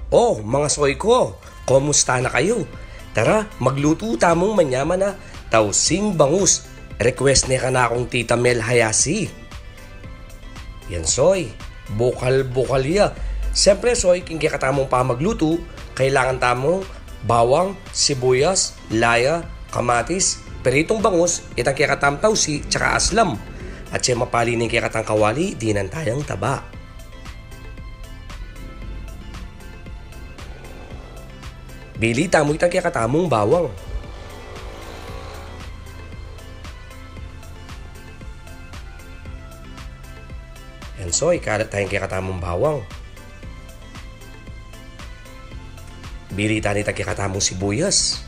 Oh, mga soy ko, kumusta na kayo? Tara, magluto tamong manyaman na tausing bangus. Request ni ka na akong Tita Mel Hayasi. Yan soy, bukal-bukal ya. Siyempre soy, kung kaya katamong pa magluto, kailangan tamong bawang, sibuyas, laya, kamatis, peritong bangus, itang kaya katam tausi, tsaka aslam. At siya mapali ng kaya katang kawali, di nan tayang taba. Bili tamo itang kaya katamong bawang. Yan soy, kalat tayong kaya katamong bawang. Bili tayo itang kaya katamong sibuyas.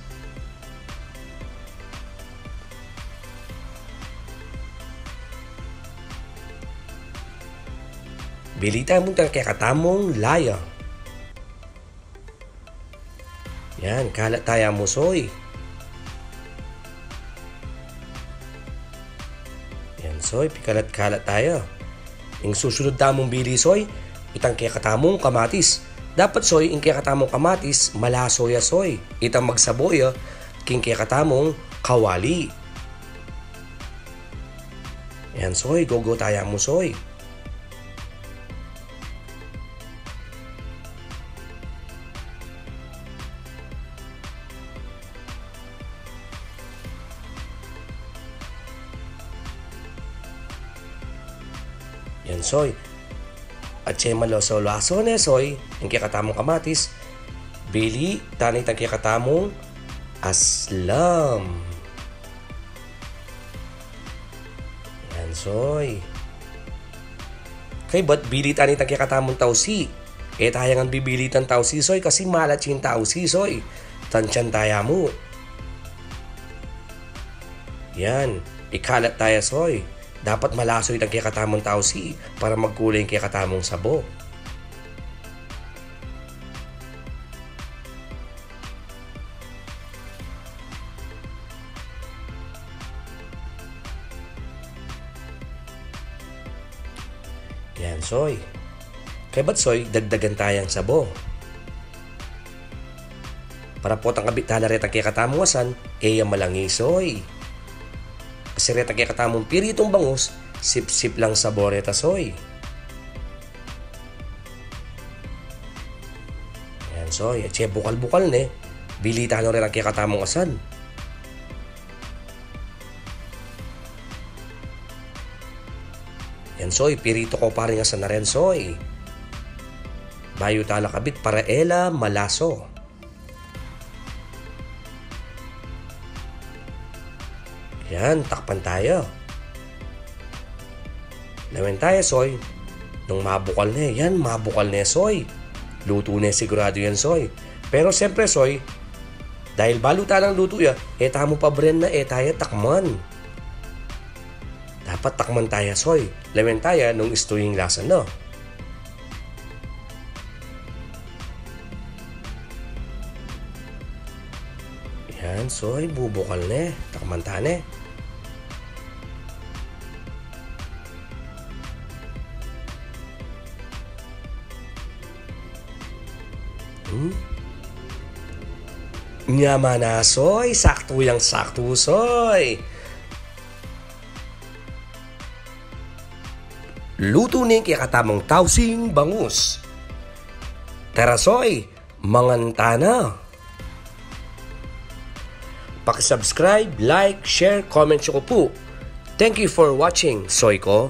Bili tayo mong kaya katamong laya. Yan, kalat tayo mo soy. Yan soy, pikalat-kalat tayo. Yung susunod tamong bili soy, itang kaya katamong kamatis. Dapat soy, yung kaya katamong kamatis, malasoya soy. Itang magsaboya, king kaya katamong kawali. Yan soy, gogo tayo mo soy. Yan soy. At siya malaso-laso na soy, yung kaya katamong kamatis, bili, tanay tang kaya katamong aslam. Yan soy. Kay ba't bili tanay tang kaya katamong tausi? Tayo nga bibili tang tausi soy kasi malat yung tausi soy. Tansyan tayo mo. Yan, ikalat tayo soy. Dapat malaso itang kaya katamong tausi para magkulay yung kaya katamong sabo. Yan soy. Kaya ba't soy, dagdagan tayang sabo. Para po tang kabit talaret ang kaya katamong asan, yung malangi soy. Kasi reta kaya katamong piritong bangus, sip-sip lang sa boreta soy. Yan soy, at siya bukal-bukal ne, bilita no reta kaya katamong asan. Yan soy, pirito ko pa rin asan na rin soy. Bayo tala kabit para ela malaso. Yan, takpan tayo. Lawan tayo, soy. Nung mabukal na, yan, mabukal na, soy. Luto na, sigurado yan, soy. Pero siyempre, soy, dahil baluta ng luto yan, tamo pa bren na, tayo takman. Dapat takman tayo, soy. Lawan tayo nung istuying lasa, no? Yan, soy, bubukal na. Takman tayo na. Nyama na soy, sakto yang sakto soy. Luto ni kaya katamong tausing bangus. Tara soy, mangantana. Paki-subscribe, like, share, comment ko po. Thank you for watching, soy ko.